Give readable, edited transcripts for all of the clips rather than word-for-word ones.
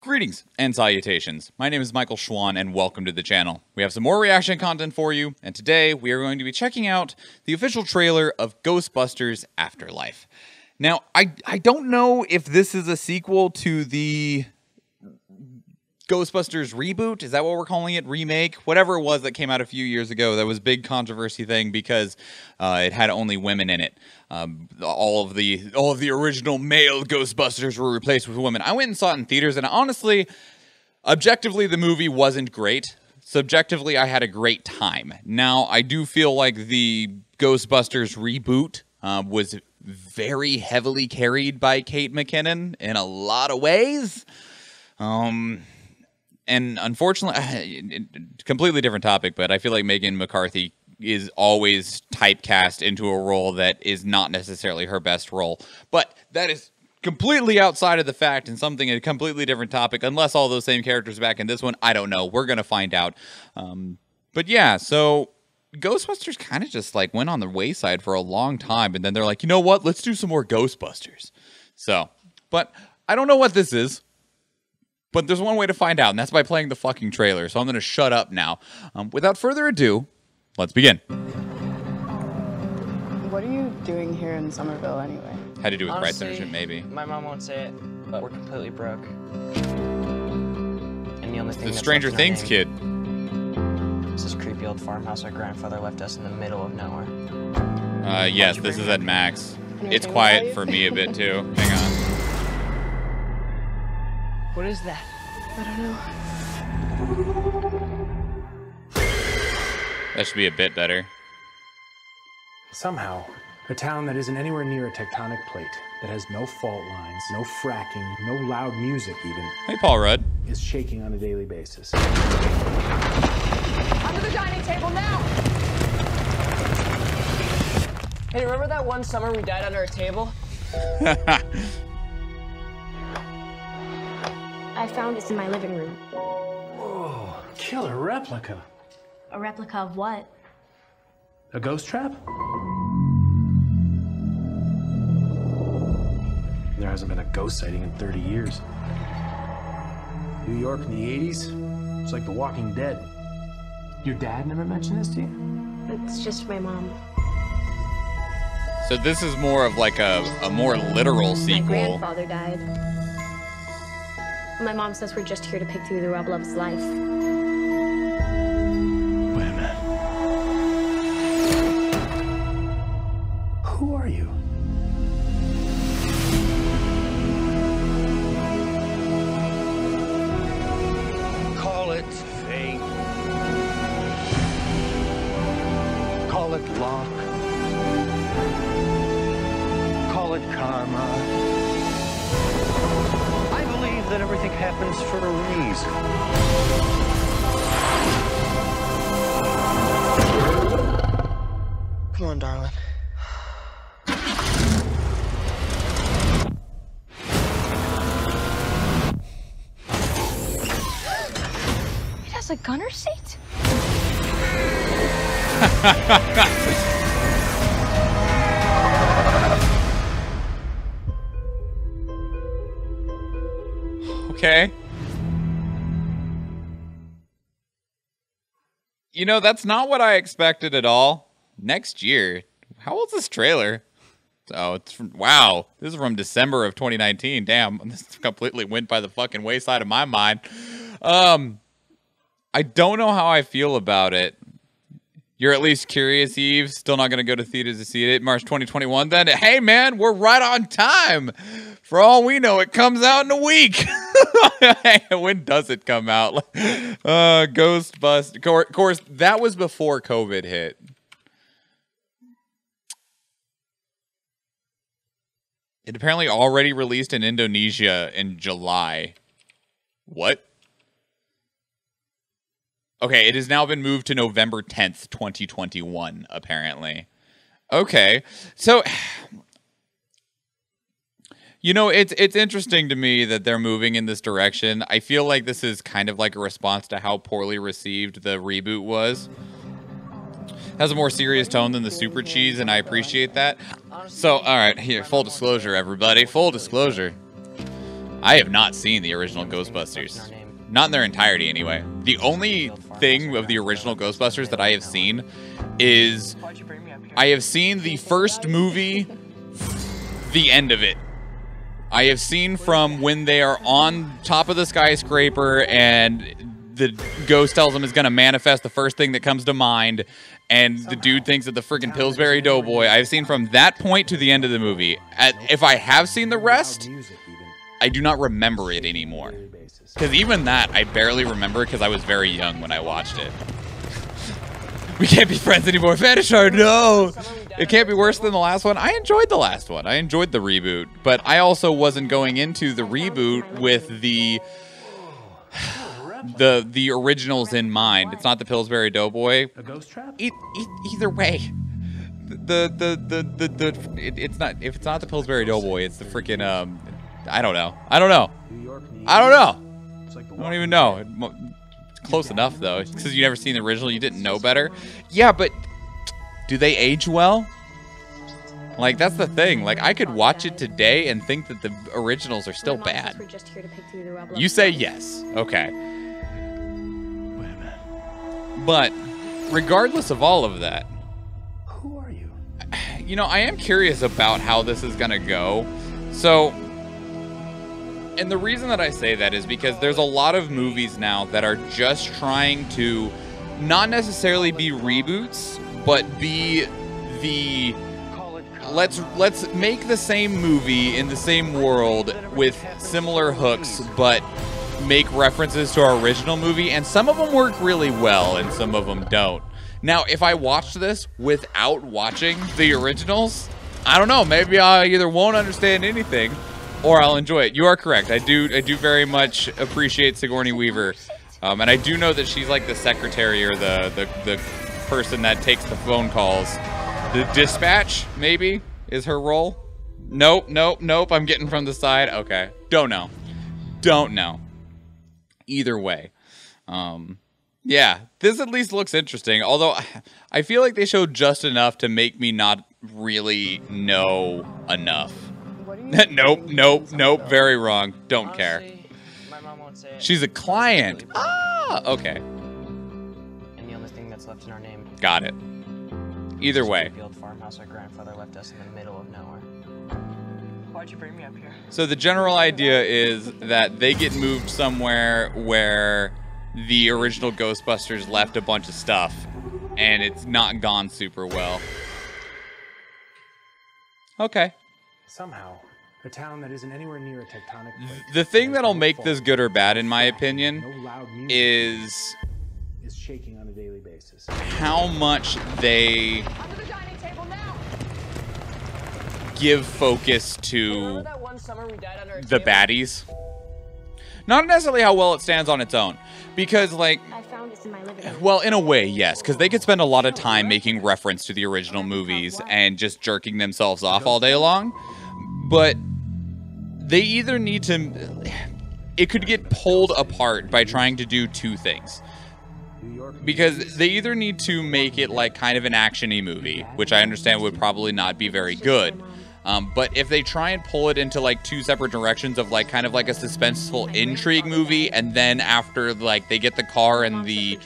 Greetings and salutations. My name is Michael Schwahn and welcome to the channel. We have some more reaction content for you, and today we are going to be checking out the official trailer of Ghostbusters Afterlife. Now, I don't know if this is a sequel to the Ghostbusters Reboot. Is that what we're calling it? Remake? Whatever it was that came out a few years ago. That was a big controversy thing because it had only women in it. All of the original male Ghostbusters were replaced with women. I went and saw it in theaters, and honestly, objectively, the movie wasn't great. Subjectively, I had a great time. Now, I do feel like the Ghostbusters Reboot was very heavily carried by Kate McKinnon in a lot of ways. And unfortunately, completely different topic, but I feel like Megan McCarthy is always typecast into a role that is not necessarily her best role. But that is completely outside of the fact and something a completely different topic, unless all those same characters back in this one. I don't know. We're going to find out. But yeah, so Ghostbusters kind of just like went on the wayside for a long time. And then they're like, you know what? Let's do some more Ghostbusters. So, but I don't know what this is. But there's one way to find out, and that's by playing the fucking trailer. So I'm going to shut up now. Without further ado, let's begin. What are you doing here in Somerville anyway? Had to do with Honestly, rights ownership, maybe. My mom won't say it, but we're completely broke. And the only thing The that's Stranger left in our Things name kid. is this creepy old farmhouse our grandfather left us in the middle of nowhere. Yes, this is at Max. Can I It's say quiet what? for me a bit, too. Hang on. What is that? I don't know. That should be a bit better. Somehow, a town that isn't anywhere near a tectonic plate, that has no fault lines, no fracking, no loud music even, Hey, Paul Rudd. is shaking on a daily basis. Under the dining table now! Hey, remember that one summer we died under a table? I found this in my living room. Whoa, killer replica. A replica of what? A ghost trap? There hasn't been a ghost sighting in 30 years. New York in the 80s? It's like The Walking Dead. Your dad never mentioned this to you? It's just my mom. So this is more of like a more literal My sequel. grandfather died. My mom says we're just here to pick through the rubble of his life. Wait a minute. Who are you? Call it fate. Call it luck. Call it karma. I believe that everything happens for a reason. Come on, darling. It has a gunner seat? Okay. You know, that's not what I expected at all. Next year. How old's this trailer? Oh, it's from, wow. This is from December of 2019. Damn, this completely went by the fucking wayside of my mind. I don't know how I feel about it. You're at least curious, Eve. Still not going to go to theaters to see it. March 2021. Then, hey, man, we're right on time. For all we know, it comes out in a week. When does it come out? Ghostbusters. Of course, that was before COVID hit. It apparently already released in Indonesia in July. What? Okay, it has now been moved to November 10th, 2021, apparently. Okay, so, you know, it's interesting to me that they're moving in this direction. I feel like this is kind of like a response to how poorly received the reboot was. has a more serious tone than the super cheese, and I appreciate that. So, all right, here, full disclosure, everybody. Full disclosure. I have not seen the original Ghostbusters. Not in their entirety, anyway. The only thing of the original Ghostbusters that I have seen is I have seen the first movie, the end of it. I have seen from when they are on top of the skyscraper and the ghost tells them is going to manifest the first thing that comes to mind, and the dude thinks that the freaking Pillsbury Doughboy. I've seen from that point to the end of the movie. If I have seen the rest, I do not remember it anymore. Because even that, I barely remember because I was very young when I watched it. We can't be friends anymore. Vanishard, no! It can't be worse than the last one. I enjoyed the last one. I enjoyed the reboot. But I also wasn't going into the reboot with the originals in mind. It's not the Pillsbury Doughboy. A ghost trap? Either way. It's not, if it's not the Pillsbury Doughboy, it's the freaking I don't know. I don't even know. It's close enough though. Because you never seen the original, you didn't know better. Yeah, but do they age well? Like, that's the thing. Like, I could watch it today and think that the originals are still bad. You say yes. Okay. Wait a minute. But regardless of all of that, Who are you? you know, I am curious about how this is gonna go. So, and the reason that I say that is because there's a lot of movies now that are just trying to not necessarily be reboots, but be the let's make the same movie in the same world with similar hooks, but make references to our original movie, and some of them work really well and some of them don't. Now, if I watch this without watching the originals, I don't know, maybe I either won't understand anything or I'll enjoy it. You are correct. I do very much appreciate Sigourney Weaver. And I do know that she's like the secretary or the person that takes the phone calls. The dispatch, maybe, is her role? Nope. I'm getting from the side. Okay. Don't know. Either way. Yeah, this at least looks interesting. Although, I feel like they showed just enough to make me not really know enough. Nope. Very wrong. Don't care. My mom won't say it. She's a client. Ah, okay. And the only thing that's left in our name. Got it. Either way. Field farmhouse our grandfather left us in the middle of nowhere. Why'd you bring me up here? So the general idea is that they get moved somewhere where the original Ghostbusters left a bunch of stuff, and it's not gone super well. Okay. Somehow, a town that isn't anywhere near a tectonic plate. The thing that'll make this good or bad, in my opinion, No loud music is shaking on a daily basis. how much they give focus Remember to that one summer we died under a the table? baddies. Not necessarily how well it stands on its own. Because, like, I found this in my living room. well, in a way, yes. Because they could spend a lot of time making reference to the original movies and just jerking themselves off all day long. But they either need to... It could get pulled apart by trying to do two things. Because they either need to make it like kind of an action-y movie, which I understand would probably not be very good. But if they try and pull it into like two separate directions of like kind of like a suspenseful intrigue movie, and then after like they get the car and the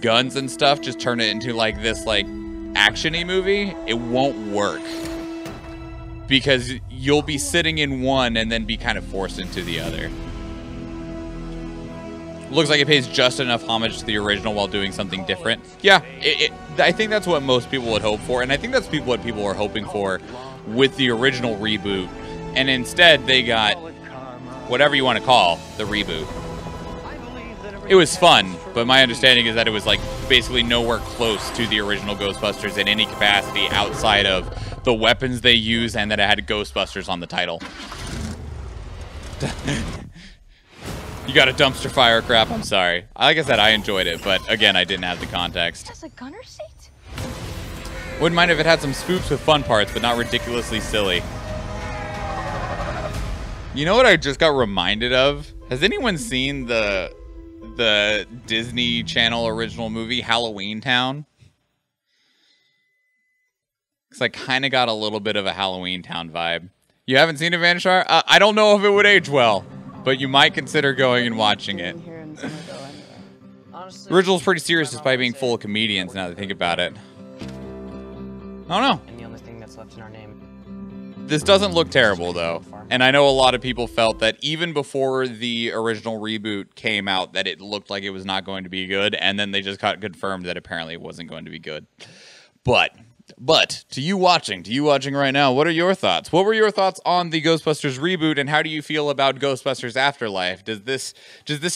guns and stuff, just turn it into like this like action-y movie, it won't work. Because you'll be sitting in one and then be kind of forced into the other. Looks like it pays just enough homage to the original while doing something different. Yeah, I think that's what most people would hope for, and I think that's what people are hoping for with the original reboot. And instead, they got whatever you want to call the reboot. It was fun, but my understanding is that it was like basically nowhere close to the original Ghostbusters in any capacity outside of the weapons they use and that it had Ghostbusters on the title. You got a dumpster fire crap, I'm sorry. Like I said, I enjoyed it, but again, I didn't have the context. That's a gunner seat? Wouldn't mind if it had some spoops with fun parts, but not ridiculously silly. You know what I just got reminded of? Has anyone seen the Disney Channel original movie, Halloween Town? Because I kind of got a little bit of a Halloween Town vibe. You haven't seen Evanishar? I don't know if it would age well, but you might consider going and watching it. Here in Somerville anyway. Honestly, The original's pretty serious despite being full of comedians now that I think about it. I don't know. and the only thing that's left in our name. This doesn't look terrible, though. And I know a lot of people felt that even before the original reboot came out, that it looked like it was not going to be good, and then they just got confirmed that apparently it wasn't going to be good. But to you watching right now, what are your thoughts? What were your thoughts on the Ghostbusters reboot, and how do you feel about Ghostbusters Afterlife? Does this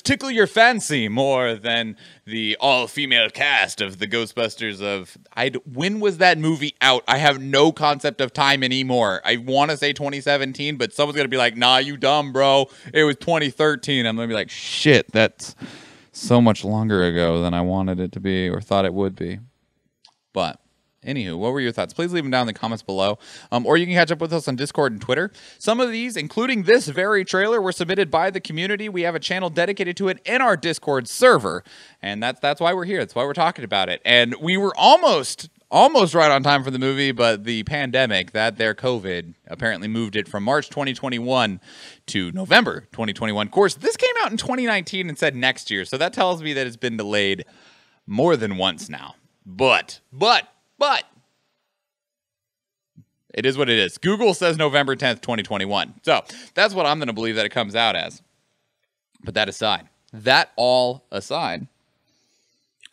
tickle your fancy more than the all-female cast of the Ghostbusters of... when was that movie out? I have no concept of time anymore. I want to say 2017, but someone's going to be like, nah, you dumb, bro. It was 2013. I'm going to be like, shit, that's so much longer ago than I wanted it to be or thought it would be. But... anywho, what were your thoughts? Please leave them down in the comments below. Or you can catch up with us on Discord and Twitter. Some of these, including this very trailer, were submitted by the community. We have a channel dedicated to it in our Discord server. And that's why we're here. That's why we're talking about it. And we were almost right on time for the movie, but the pandemic, their COVID, apparently moved it from March 2021 to November 2021. Of course, this came out in 2019 and said next year. So that tells me that it's been delayed more than once now. But it is what it is. Google says November 10th, 2021. So that's what I'm going to believe that it comes out as. But that all aside,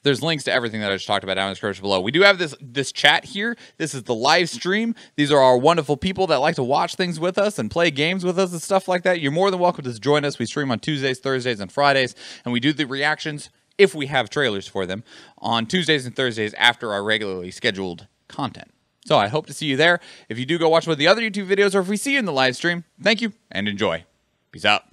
there's links to everything that I just talked about down in the description below. We do have this chat here. This is the live stream. These are our wonderful people that like to watch things with us and play games with us and stuff like that. You're more than welcome to join us. We stream on Tuesdays, Thursdays, and Fridays, and we do the reactions, if we have trailers for them, on Tuesdays and Thursdays after our regularly scheduled content. So I hope to see you there. If you do go watch one of the other YouTube videos, or if we see you in the live stream, thank you and enjoy. Peace out.